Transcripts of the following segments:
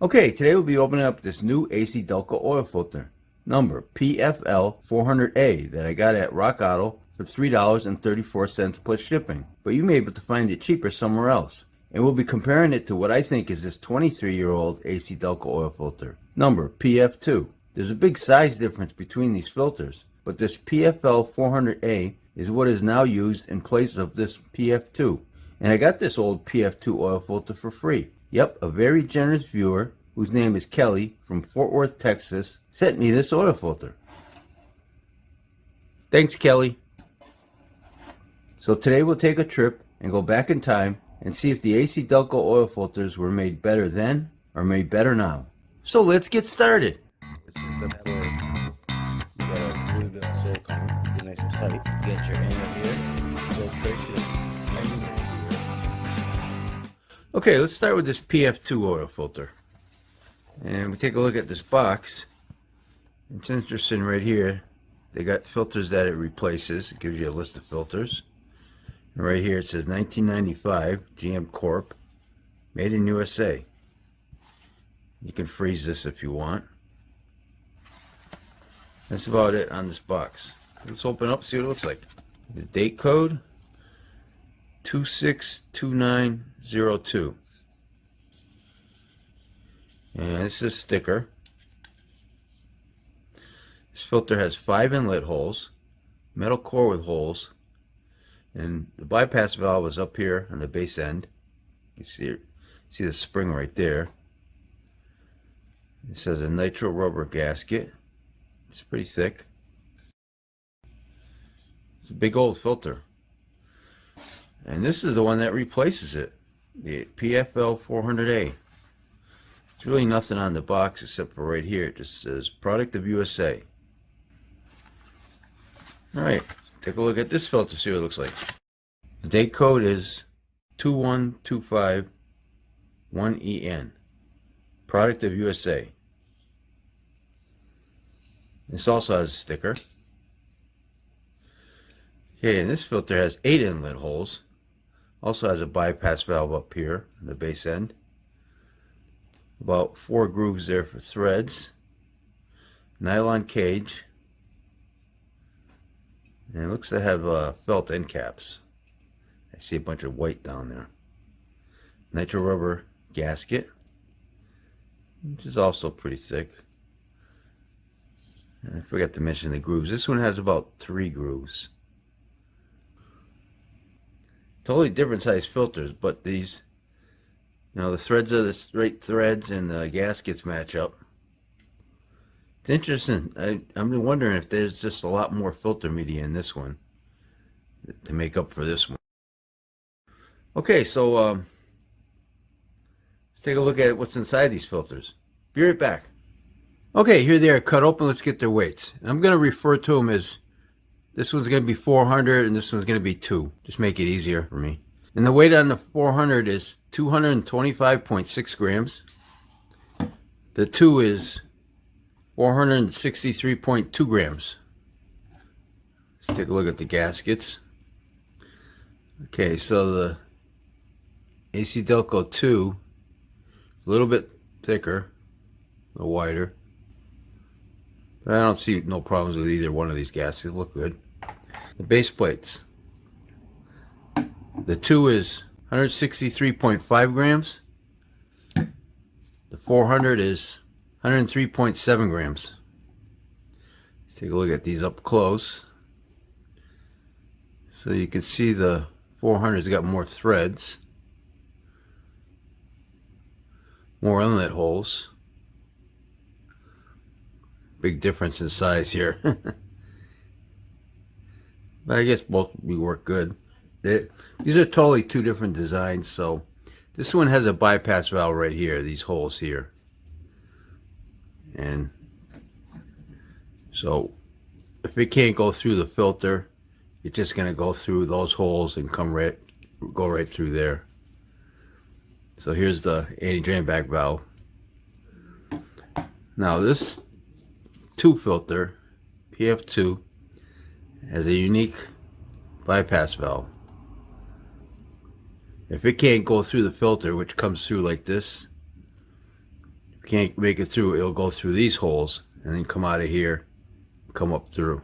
Okay, today we'll be opening up this new ACDelco oil filter, number PFL400A, that I got at Rock Auto for $3.34 plus shipping. But you may be able to find it cheaper somewhere else. And we'll be comparing it to what I think is this 23-year-old ACDelco oil filter, number PF2. There's a big size difference between these filters, but this PFL400A is what is now used in place of this PF2. And I got this old PF2 oil filter for free. Yep, a very generous viewer, whose name is Kelly from Fort Worth, Texas, sent me this oil filter. Thanks, Kelly. So today we'll take a trip and go back in time and see if the ACDelco oil filters were made better then or made better now. So let's get started. This is a matter of, you gotta glue the silicone, get nice and tight, get your angle here, filtration, angle here. Okay, let's start with this PF2 oil filter. And we take a look at this box. It's interesting right here. They got filters that it replaces. It gives you a list of filters. And right here it says 1995 GM Corp. Made in USA. You can freeze this if you want. That's about it on this box. Let's open up, see what it looks like. The date code 262902. And this is a sticker. This filter has 5 inlet holes, metal core with holes, and the bypass valve is up here on the base end. You see the spring right there. It says a nitro rubber gasket. It's pretty thick. It's a big old filter. And this is the one that replaces it, the PFL400A. There's really nothing on the box except for right here. It just says product of USA. Alright, take a look at this filter, see what it looks like. The date code is 21251EN. Product of USA. This also has a sticker. Okay, and this filter has 8 inlet holes. Also has a bypass valve up here on the base end. About 4 grooves there for threads. Nylon cage. And it looks to have felt end caps. I see a bunch of white down there. Nitro rubber gasket, which is also pretty thick. And I forgot to mention the grooves. This one has about 3 grooves. Totally different size filters, but these, the threads are the straight threads and the gaskets match up. It's interesting. I'm wondering if there's just a lot more filter media in this one to make up for this one. Okay, so let's take a look at what's inside these filters. Be right back. Okay, here they are cut open. Let's get their weights. And I'm going to refer to them as, this one's going to be 400 and this one's going to be 2. Just make it easier for me. And the weight on the 400 is 225.6 grams. The 2 is 463.2 grams. Let's take a look at the gaskets. Okay, so the ACDelco 2, a little bit thicker, a little wider. But I don't see no problems with either one of these gaskets. They look good. The base plates. The 2 is 163.5 grams. The 400 is 103.7 grams. Let's take a look at these up close. So you can see the 400's got more threads, more inlet holes. Big difference in size here. But I guess both will work good. These are totally 2 different designs. So this one has a bypass valve right here, these holes here. And so if it can't go through the filter, it's just going to go through those holes and go right through there. So here's the anti-drain back valve. Now this 2 filter, PF2, has a unique bypass valve. If it can't go through the filter, which comes through like this, If you can't make it through, it'll go through these holes and then come out of here, come up through,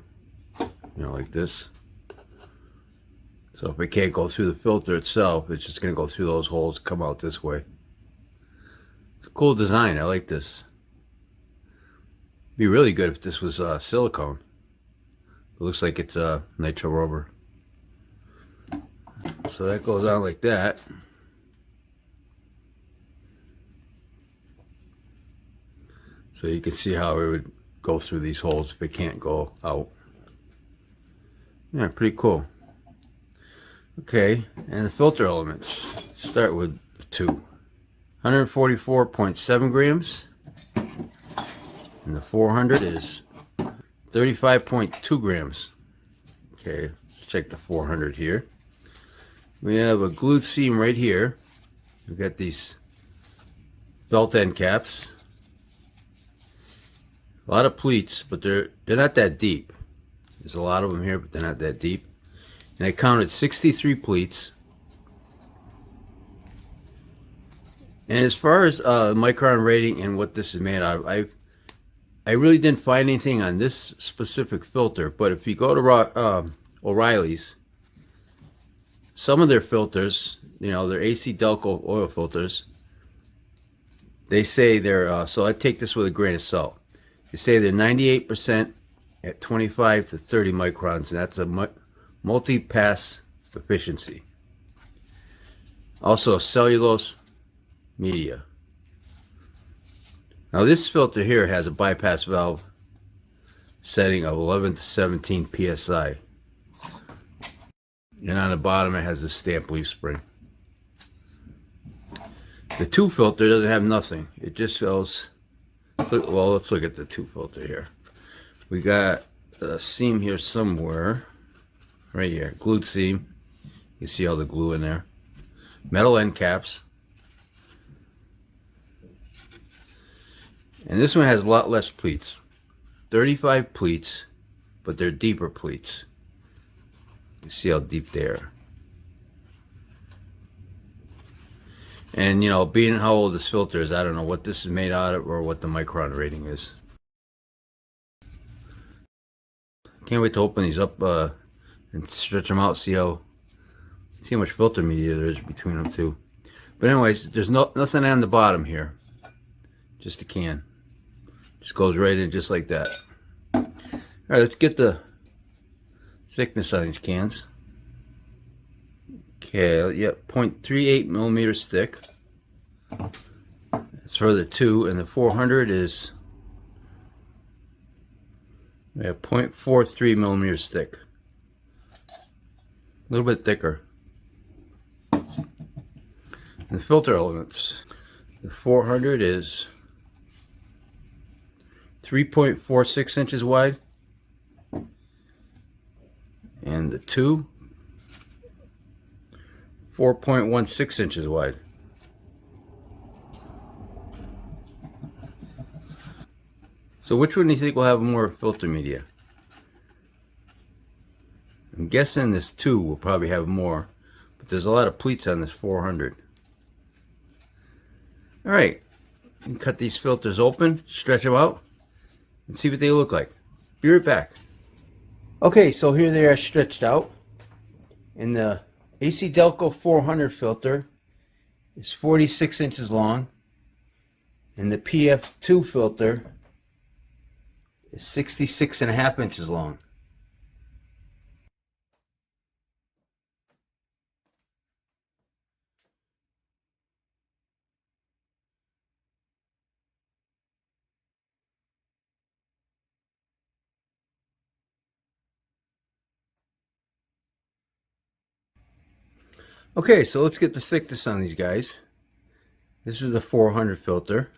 like this. So if it can't go through the filter itself, it's just going to go through those holes, come out this way. It's a cool design. I like this. It'd be really good if this was silicone. It looks like it's nitro rubber. So that goes on like that. So you can see how it would go through these holes if it can't go out. Yeah, pretty cool. Okay, and the filter elements. Start with 2. 144.7 grams. And the 400 is 35.2 grams. Okay, let's check the 400 here. We have a glued seam right here. We've got these belt end caps. A lot of pleats, but they're not that deep. There's a lot of them here, but they're not that deep. And I counted 63 pleats. And as far as micron rating and what this is made out of, I really didn't find anything on this specific filter. But if you go to O'Reilly's, some of their filters, their ACDelco oil filters, they say they're, so I take this with a grain of salt. They say they're 98% at 25 to 30 microns, and that's a multi-pass efficiency. Also, cellulose media. Now this filter here has a bypass valve setting of 11 to 17 psi. And on the bottom it has a stamp leaf spring. The 2 filter doesn't have nothing. It just goes, well, let's look at the 2 filter here. We got a seam here somewhere. Right here, glued seam. You see all the glue in there. Metal end caps. And this one has a lot less pleats. 35 pleats, but they're deeper pleats. You see how deep they are. And being how old this filter is, I don't know what this is made out of or what the micron rating is. Can't wait to open these up and stretch them out, see how much filter media there is between them two. But anyways, there's nothing on the bottom here. Just a can. Just goes right in just like that. Alright, let's get the thickness on these cans. Okay, yep, 0.38 millimeters thick. That's for the 2, and the 400 is 0.43 millimeters thick. A little bit thicker. And the filter elements. The 400 is 3.46 inches wide. And the 2, 4.16 inches wide. So which one do you think will have more filter media? I'm guessing this 2 will probably have more, but there's a lot of pleats on this 400. Alright, you can cut these filters open, stretch them out, and see what they look like. Be right back. Okay, so here they are stretched out. And the ACDelco 400 filter is 46 inches long. And the PF2 filter is 66.5 inches long. Okay, so let's get the thickness on these guys. This is the 400 filter,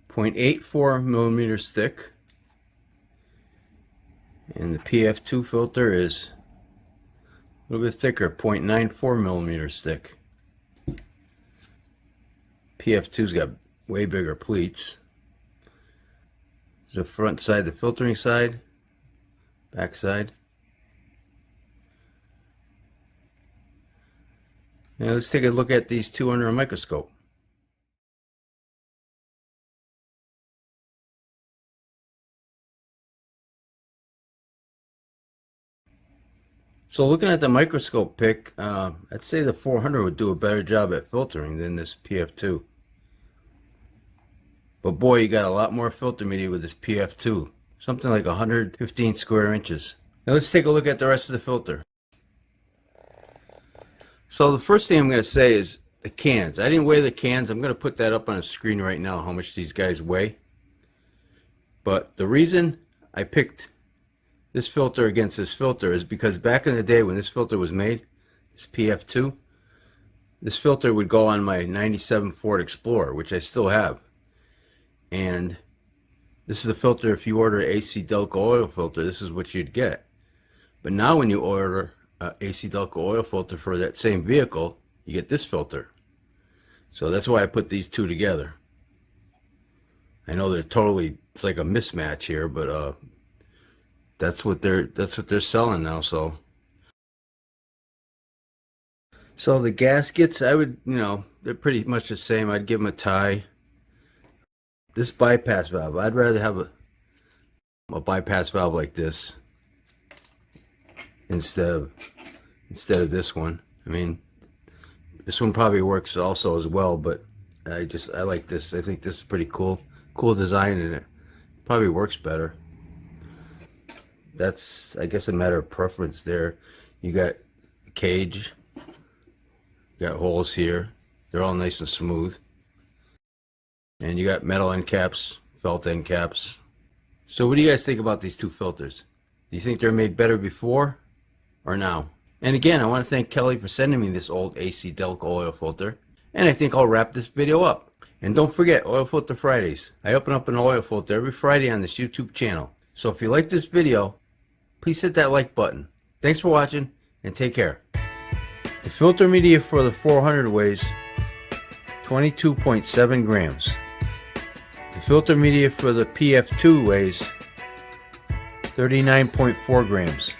0.84 millimeters thick, and the PF2 filter is a little bit thicker, 0.94 millimeters thick. PF2's got way bigger pleats. There's the front side, the filtering side, back side. Now let's take a look at these two under a microscope. So looking at the microscope pick, I'd say the 400 would do a better job at filtering than this PF2. But boy, you got a lot more filter media with this PF2. Something like 115 square inches. Now let's take a look at the rest of the filter. So the first thing I'm going to say is the cans. I didn't weigh the cans. I'm going to put that up on a screen right now, how much these guys weigh. But the reason I picked this filter against this filter is because back in the day when this filter was made, this PF2, this filter would go on my 97 Ford Explorer, which I still have. And this is a filter, if you order ACDelco oil filter, this is what you'd get. But now when you order ACDelco oil filter for that same vehicle, you get this filter. So that's why I put these two together. I know they're totally, it's like a mismatch here, but that's what they're selling now. So the gaskets, I would, they're pretty much the same. I'd give them a tie. This bypass valve, I'd rather have a bypass valve like this instead of this one. I mean, this one probably works also as well, but I like this. I think this is pretty cool design, and it probably works better. That's, I guess, a matter of preference there. You got a cage, you got holes here, they're all nice and smooth, and you got metal end caps, felt end caps. So what do you guys think about these two filters? Do you think they're made better before or now? And again, I want to thank Kelly for sending me this old ACDelco oil filter, and I think I'll wrap this video up. And don't forget, Oil Filter Fridays. I open up an oil filter every Friday on this YouTube channel. So if you like this video, please hit that like button. Thanks for watching, and take care. The filter media for the 400 weighs 22.7 grams. The filter media for the PF2 weighs 39.4 grams.